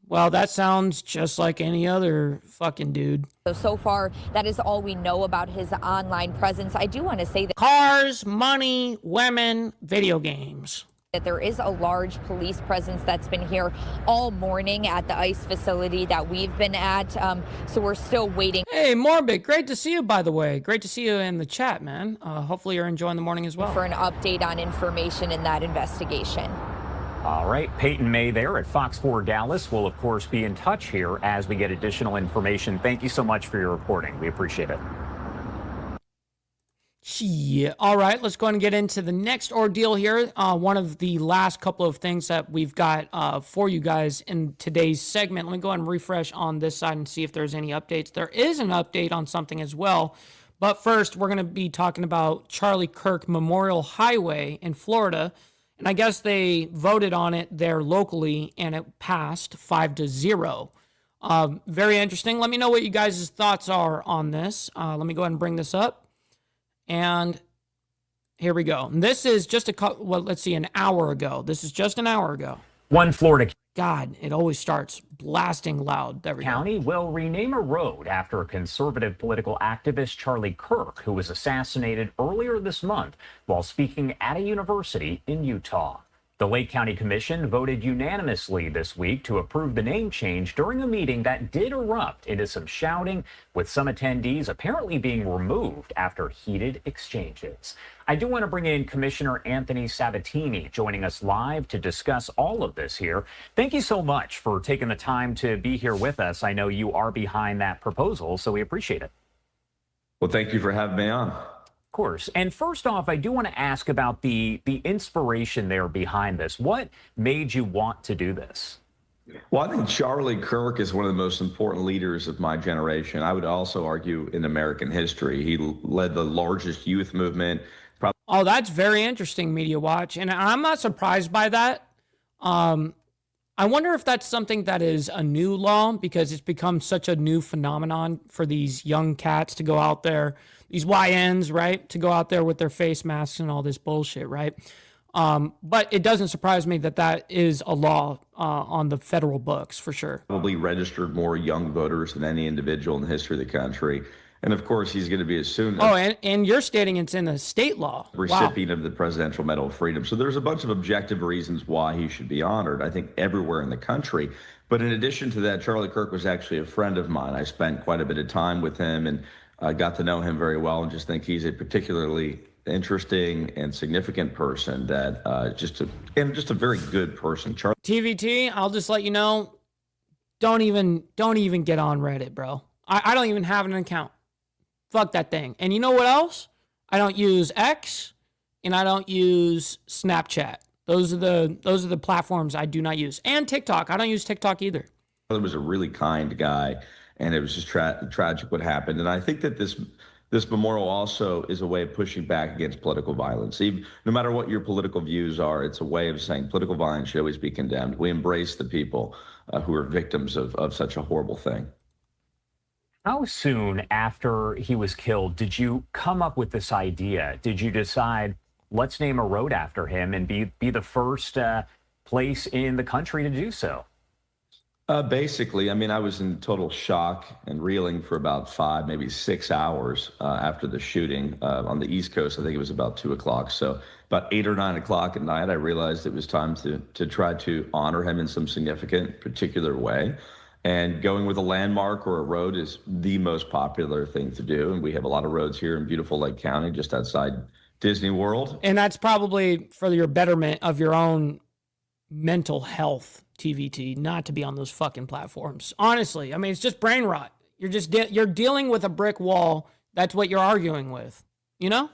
Well, that sounds just like any other fucking dude. So far, that is all we know about his online presence. I do want to say that cars, money, women, video games. That there is a large police presence that's been here all morning at the ICE facility that we've been at. So we're still waiting. Hey, Morbid, great to see you, by the way. Great to see you in the chat, man. Hopefully you're enjoying the morning as well. For an update on information in that investigation. All right, Peyton May there at Fox 4 Dallas will, of course, be in touch here as we get additional information. Thank you so much for your reporting. We appreciate it. Yeah. All right, let's go ahead and get into the next ordeal here. One of the last couple of things that we've got for you guys in today's segment. Let me go ahead and refresh on this side and see if there's any updates. There is an update on something as well. But first, we're going to be talking about Charlie Kirk Memorial Highway in Florida. And I guess they voted on it there locally, and it passed 5-0. Very interesting. Let me know what you guys' thoughts are on this. Let me go ahead and bring this up. And here we go. And this is just an hour ago. This is just an hour ago. One Florida. God, it always starts blasting loud. There we County will rename a road after conservative political activist Charlie Kirk, who was assassinated earlier this month while speaking at a university in Utah. The Lake County Commission voted unanimously this week to approve the name change during a meeting that did erupt into some shouting, with some attendees apparently being removed after heated exchanges. I do want to bring in Commissioner Anthony Sabatini joining us live to discuss all of this here. Thank you so much for taking the time to be here with us. I know you are behind that proposal, so we appreciate it. Well, thank you for having me on. Of course. And first off, I do want to ask about the inspiration there behind this. What made you want to do this? Well, I think Charlie Kirk is one of the most important leaders of my generation. I would also argue in American history. He led the largest youth movement. Oh, that's very interesting, Media Watch. And I'm not surprised by that. I wonder if that's something that is a new law, because it's become such a new phenomenon for these young cats to go out there, these YNs, right, to go out there with their face masks and all this bullshit, right? But it doesn't surprise me that that is a law on the federal books, for sure. Probably registered more young voters than any individual in the history of the country. And of course, he's going to be as soon as... Oh, and you're stating it's in the state law. Recipient of the Presidential Medal of Freedom. So there's a bunch of objective reasons why he should be honored, I think, everywhere in the country. But in addition to that, Charlie Kirk was actually a friend of mine. I spent quite a bit of time with him and got to know him very well, and just think he's a particularly interesting and significant person that just a very good person. TVT, I'll just let you know, don't even get on Reddit, bro. I don't even have an account. Fuck that thing. And you know what else? I don't use X, and I don't use Snapchat. Those are the platforms I do not use. And TikTok. I don't use TikTok either. He was a really kind guy, and it was just tragic what happened. And I think that this this memorial also is a way of pushing back against political violence. Even, no matter what your political views are, it's a way of saying political violence should always be condemned. We embrace the people who are victims of such a horrible thing. How soon after he was killed did you come up with this idea? Did you decide, let's name a road after him and be the first place in the country to do so? Basically, I mean, I was in total shock and reeling for about 5, maybe 6 hours after the shooting on the East Coast. I think it was about 2 o'clock. So about 8 or 9 o'clock at night, I realized it was time to try to honor him in some significant, particular way. And going with a landmark or a road is the most popular thing to do. And we have a lot of roads here in beautiful Lake County, just outside Disney World. And that's probably for your betterment of your own mental health, TVT, not to be on those fucking platforms. Honestly, I mean, it's just brain rot. You're dealing with a brick wall. That's what you're arguing with, you know?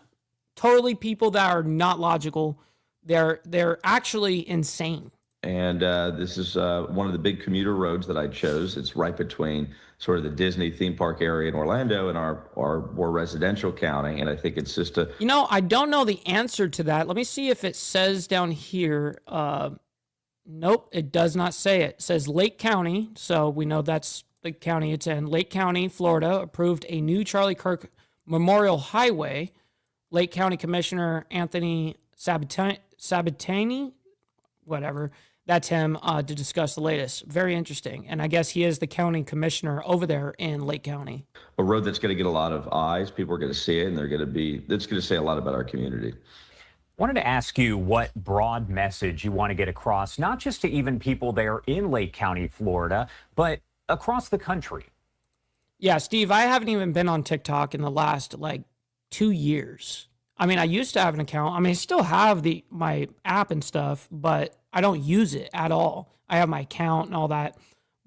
Totally people that are not logical. They're actually insane. And this is one of the big commuter roads that I chose. It's right between sort of the Disney theme park area in Orlando and our more residential county. And I think it's just a... You know, I don't know the answer to that. Let me see if it says down here. Nope, it does not say it. It says Lake County, so we know that's the county it's in. Lake County, Florida, approved a new Charlie Kirk Memorial Highway. Lake County Commissioner Anthony Sabatini, whatever, that's him, to discuss the latest. Very interesting. And I guess he is the county commissioner over there in Lake County. A road that's going to get a lot of eyes. People are going to see it, and it's going to say a lot about our community. Wanted to ask you what broad message you want to get across, not just to even people there in Lake County, Florida, but across the country. Yeah, Steve, I haven't even been on TikTok in the last 2 years. I mean, I used to have an account. I mean, I still have my app and stuff, but I don't use it at all. I have my account and all that.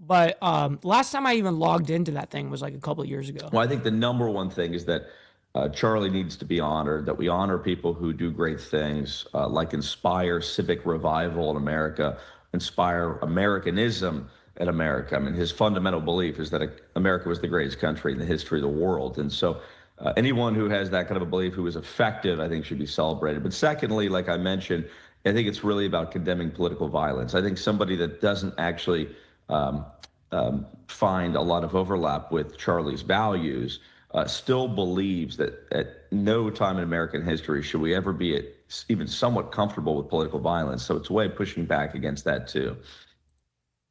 But last time I even logged into that thing was a couple of years ago. Well, I think the number one thing is that Charlie needs to be honored, that we honor people who do great things, like inspire civic revival in America, inspire Americanism in America. I mean, his fundamental belief is that America was the greatest country in the history of the world. And so anyone who has that kind of a belief who is effective, I think, should be celebrated. But secondly, like I mentioned, I think it's really about condemning political violence. I think somebody that doesn't actually find a lot of overlap with Charlie's values still believes that at no time in American history should we ever be even somewhat comfortable with political violence. So it's a way of pushing back against that too.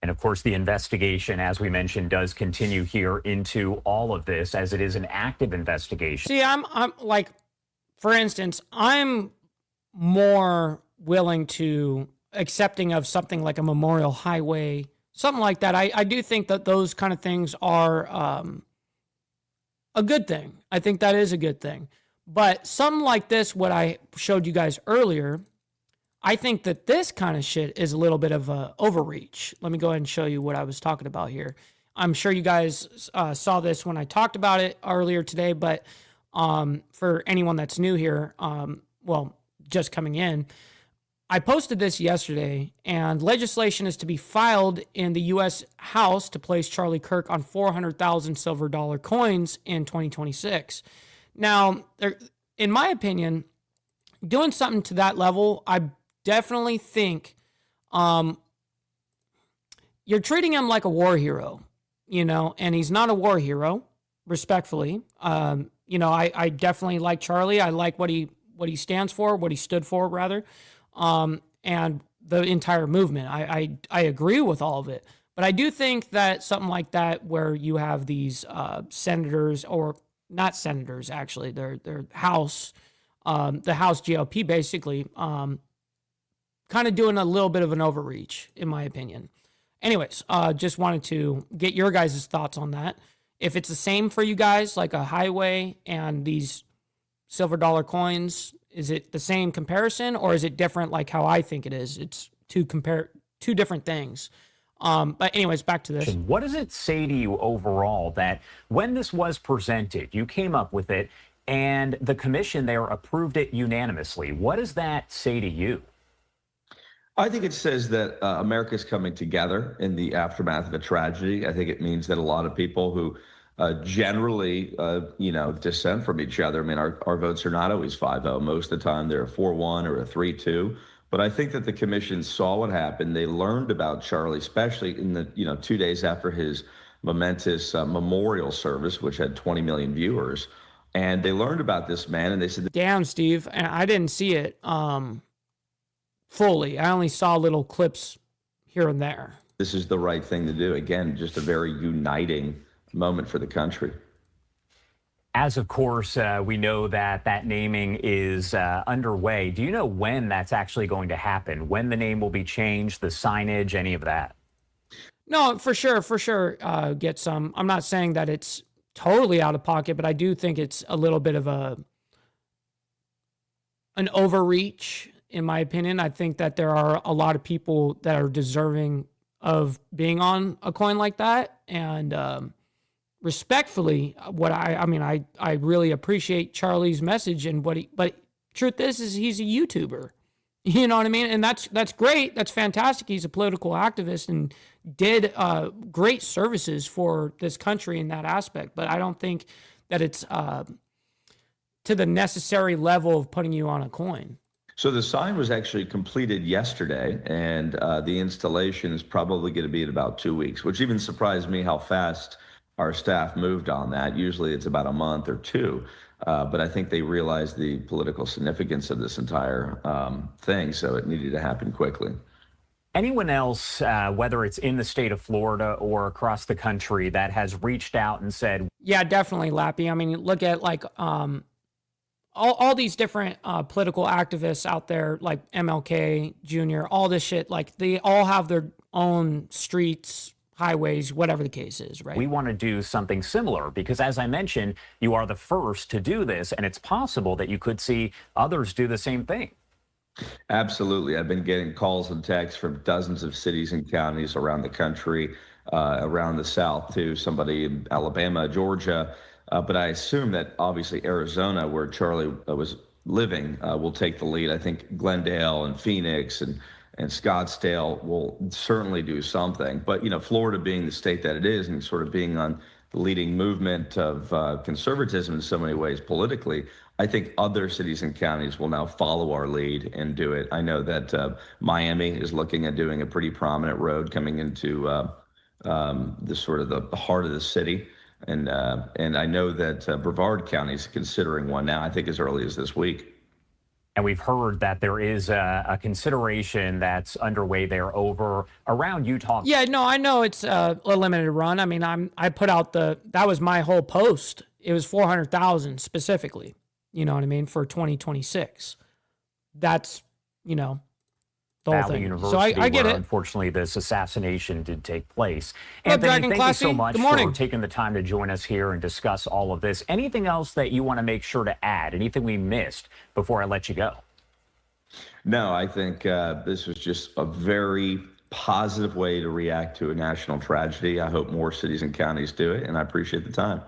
And of course, the investigation, as we mentioned, does continue here into all of this, as it is an active investigation. See, I'm for instance, I'm more willing to accepting of something like a memorial highway, something like that. I do think that those kind of things are a good thing. I think that is a good thing. But something like this, what I showed you guys earlier, I think that this kind of shit is a little bit of a overreach. Let me go ahead and show you what I was talking about here. I'm sure you guys saw this when I talked about it earlier today, but for anyone that's new here, just coming in, I posted this yesterday, and legislation is to be filed in the U.S. House to place Charlie Kirk on 400,000 silver dollar coins in 2026. Now, in my opinion, doing something to that level, I definitely think you're treating him like a war hero, and he's not a war hero, respectfully. I definitely like Charlie. I like what he stands for, what he stood for, rather. And the entire movement. I agree with all of it. But I do think that something like that, where you have these senators, or not senators, actually, they're House, the House GOP, basically, kind of doing a little bit of an overreach, in my opinion. Anyways, just wanted to get your guys' thoughts on that. If it's the same for you guys, like a highway and these silver dollar coins, is it the same comparison, or is it different like how I think it is? It's two different things. But anyways, back to this. What does it say to you overall that when this was presented, you came up with it and the commission there approved it unanimously? What does that say to you? I think it says that America is coming together in the aftermath of a tragedy. I think it means that a lot of people who generally, dissent from each other. I mean, our votes are not always 5-0. Most of the time, they're a 4-1 or a 3-2. But I think that the commission saw what happened. They learned about Charlie, especially in the 2 days after his momentous memorial service, which had 20 million viewers. And they learned about this man, and they said, Damn, Steve. And I didn't see it fully. I only saw little clips here and there. This is the right thing to do. Again, just a very uniting moment for the country. As of course, we know that naming is underway. Do you know when that's actually going to happen? When the name will be changed, the signage, any of that? No, for sure. Get some. I'm not saying that it's totally out of pocket, but I do think it's a little bit of an overreach, in my opinion. I think that there are a lot of people that are deserving of being on a coin like that, and respectfully, I really appreciate Charlie's message and but truth is he's a YouTuber. You know what I mean? And that's great. That's fantastic. He's a political activist and did great services for this country in that aspect. But I don't think that it's to the necessary level of putting you on a coin. So the sign was actually completed yesterday, and the installation is probably going to be in about 2 weeks, which even surprised me how fast our staff moved on that. Usually it's about a month or two, but I think they realized the political significance of this entire thing, so it needed to happen quickly. Anyone else, whether it's in the state of Florida or across the country, that has reached out and said, yeah, definitely, Lappy. I mean, look at like all these different political activists out there, like MLK Jr., all this shit, like they all have their own streets, highways, whatever the case is, right? We want to do something similar because, as I mentioned, you are the first to do this, and it's possible that you could see others do the same thing. Absolutely. I've been getting calls and texts from dozens of cities and counties around the country, around the South too, somebody in Alabama, Georgia. But I assume that obviously Arizona, where Charlie was living, will take the lead. I think Glendale and Phoenix and Scottsdale will certainly do something. But, Florida being the state that it is and sort of being on the leading movement of conservatism in so many ways politically, I think other cities and counties will now follow our lead and do it. I know that Miami is looking at doing a pretty prominent road coming into the sort of the heart of the city. And I know that Brevard County is considering one now, I think as early as this week. And we've heard that there is a consideration that's underway there over around Utah. Yeah, no, I know it's a limited run. I mean, I put out that was my whole post. It was 400,000 specifically, you know what I mean, for 2026. That's, the whole thing. University, so I get where, it. Unfortunately, this assassination did take place. Anthony, Anthony, thank Classy. you so much Good morning. for taking the time to join us here and discuss all of this. Anything else that you want to make sure to add? Anything we missed before I let you go? No, I think this was just a very positive way to react to a national tragedy. I hope more cities and counties do it, and I appreciate the time.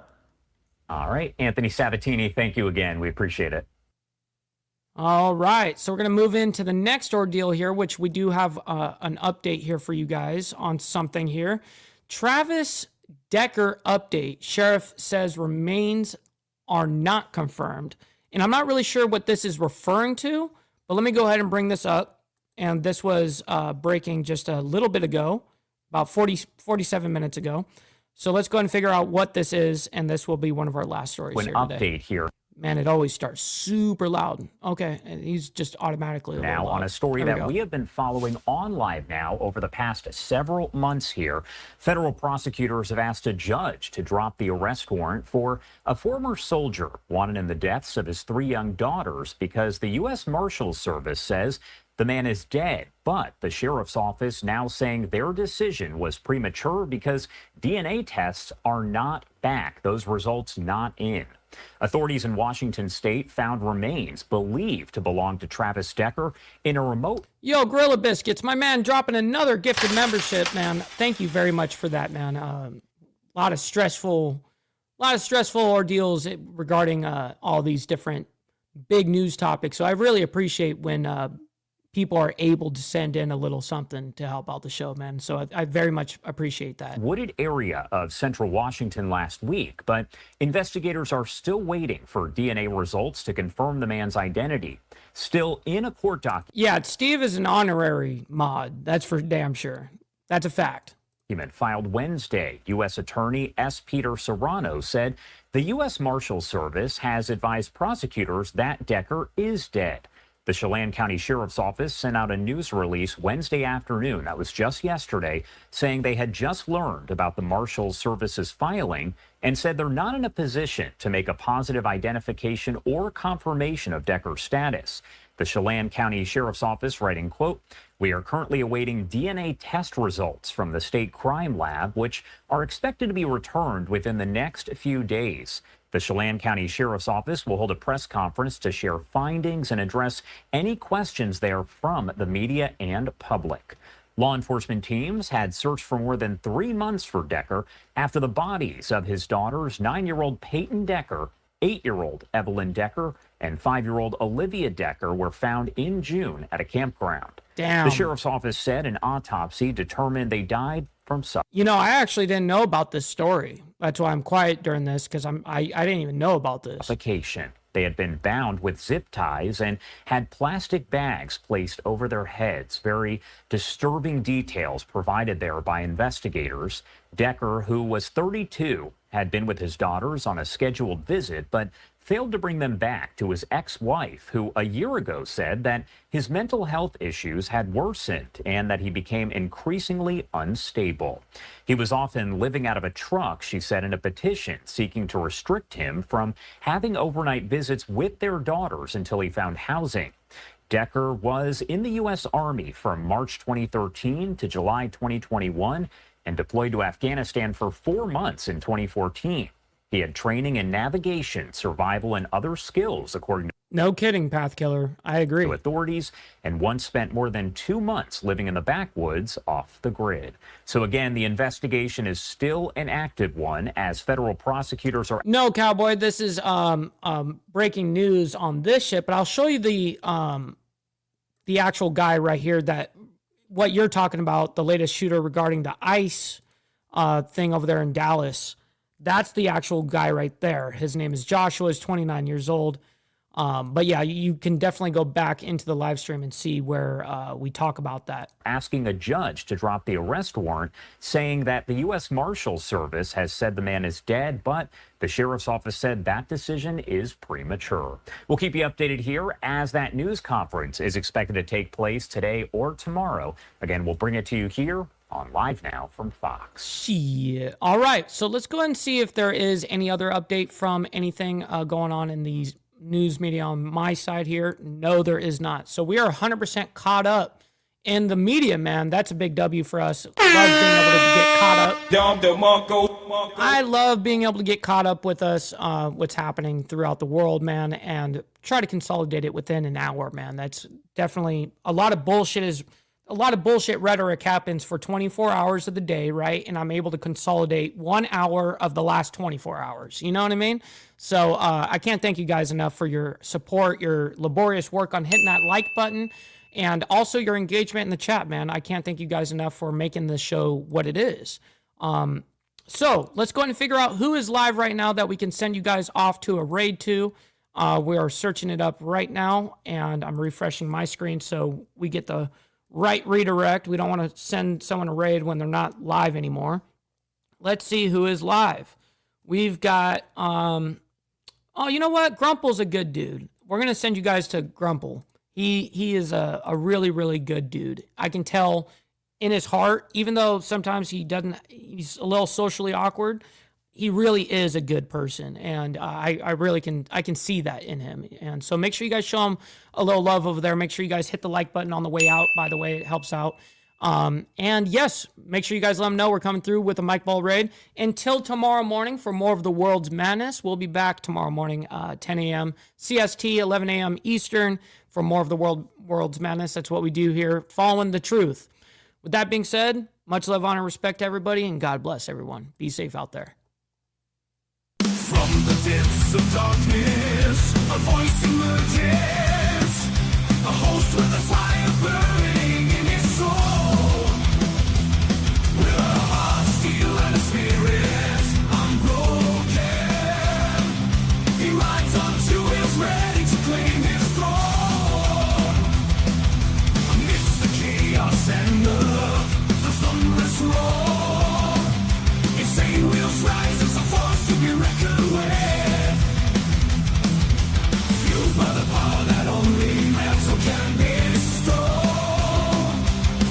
All right. Anthony Sabatini, thank you again. We appreciate it. All right, so we're going to move into the next ordeal here, which we do have an update here for you guys on something here. Travis Decker update. Sheriff says remains are not confirmed. And I'm not really sure what this is referring to, but let me go ahead and bring this up. And this was breaking just a little bit ago, about 47 minutes ago. So let's go ahead and figure out what this is, and this will be one of our last stories An here update today. here. Man, it always starts super loud. Okay, and he's just automatically a now little loud. On a story There we that go. we have been following on Live Now over the past several months here. Federal prosecutors have asked a judge to drop the arrest warrant for a former soldier wanted in the deaths of his 3 young daughters because the U.S. Marshals Service says the man is dead, but the sheriff's office now saying their decision was premature because DNA tests are not back. Those results not in. Authorities in Washington state found remains believed to belong to Travis Decker in a remote. Yo, Gorilla Biscuits, my man dropping another gifted membership, man. Thank you very much for that, man. A lot of stressful ordeals regarding all these different big news topics. So I really appreciate when people are able to send in a little something to help out the show, man. So I very much appreciate that. Wooded area of central Washington last week, but investigators are still waiting for DNA results to confirm the man's identity. Still in a court document. Yeah, Steve is an honorary mod. That's for damn sure. That's a fact. Filed Wednesday, U.S. Attorney S. Peter Serrano said the U.S. Marshals Service has advised prosecutors that Decker is dead. The Chelan County Sheriff's Office sent out a news release Wednesday afternoon, that was just yesterday, saying they had just learned about the Marshals Service's filing and said they're not in a position to make a positive identification or confirmation of Decker's status. The Chelan County Sheriff's Office writing, quote, "We are currently awaiting DNA test results from the state crime lab, which are expected to be returned within the next few days. The Chelan County Sheriff's Office will hold a press conference to share findings and address any questions there from the media and public." Law enforcement teams had searched for more than 3 months for Decker after the bodies of his daughters, 9-year-old Peyton Decker, 8-year-old Evelyn Decker, and 5-year-old Olivia Decker were found in June at a campground. Damn. The sheriff's office said an autopsy determined they died from suffering. You know, I actually didn't know about this story. That's why I'm quiet during this, because I didn't even know about this. Suffocation. They had been bound with zip ties and had plastic bags placed over their heads. Very disturbing details provided there by investigators. Decker, who was 32, had been with his daughters on a scheduled visit, but failed to bring them back to his ex-wife, who a year ago said that his mental health issues had worsened and that he became increasingly unstable. He was often living out of a truck, she said in a petition, seeking to restrict him from having overnight visits with their daughters until he found housing. Decker was in the U.S. Army from March 2013 to July 2021 and deployed to Afghanistan for 4 months in 2014. He had training in navigation, survival, and other skills, according to No kidding, Path Killer. I agree. authorities, and once spent more than 2 months living in the backwoods off the grid. So again, the investigation is still an active one as federal prosecutors are... No, Cowboy, this is breaking news on this shit, but I'll show you the actual guy right here, that what you're talking about, the latest shooter regarding the ICE thing over there in Dallas. That's the actual guy right there. His name is Joshua. He's 29 years old. But yeah, you can definitely go back into the live stream and see where we talk about that. Asking a judge to drop the arrest warrant, saying that the U.S. Marshals Service has said the man is dead, but the sheriff's office said that decision is premature. We'll keep you updated here as that news conference is expected to take place today or tomorrow. Again, we'll bring it to you here on Live Now from Fox. Shit. All right, so let's go ahead and see if there is any other update from anything going on in these news media on my side here. No, there is not. So we are 100% caught up in the media, man. That's a big W for us. Love being able to get caught up. I love being able to get caught up with us, what's happening throughout the world, man, and try to consolidate it within an hour, man. That's definitely a lot of bullshit rhetoric happens for 24 hours of the day, right? And I'm able to consolidate 1 hour of the last 24 hours. You know what I mean? So I can't thank you guys enough for your support, your laborious work on hitting that like button, and also your engagement in the chat, man. I can't thank you guys enough for making this show what it is. So let's go ahead and figure out who is live right now that we can send you guys off to a raid to. We are searching it up right now, and I'm refreshing my screen so we get the right redirect. We don't want to send someone a raid when they're not live anymore. Let's see who is live. We've got, oh, you know what? Grumple's a good dude. We're going to send you guys to Grumple. He is a really, really good dude. I can tell in his heart, even though sometimes he's a little socially awkward, he really is a good person, and I can see that in him. And so make sure you guys show him a little love over there. Make sure you guys hit the like button on the way out, by the way. It helps out. And yes, make sure you guys let him know we're coming through with a Mike Ball raid. Until tomorrow morning for more of the World's Madness. We'll be back tomorrow morning, 10 a.m. CST, 11 a.m. Eastern for more of the World's Madness. That's what we do here, following the truth. With that being said, much love, honor, respect to everybody, and God bless everyone. Be safe out there. From the depths of darkness, a voice emerges. A host with a fire burning in his soul. With a heart, steel, and a spirit unbroken. He rides on two wheels, ready to claim his throne. Amidst the chaos and the thunderous roar, insane wheels rise as a force to be reckoned with. Fueled by the power that only metal can bestow,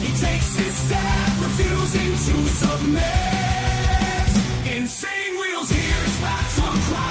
he takes his step, refusing to submit. Insane wheels hears back to cry.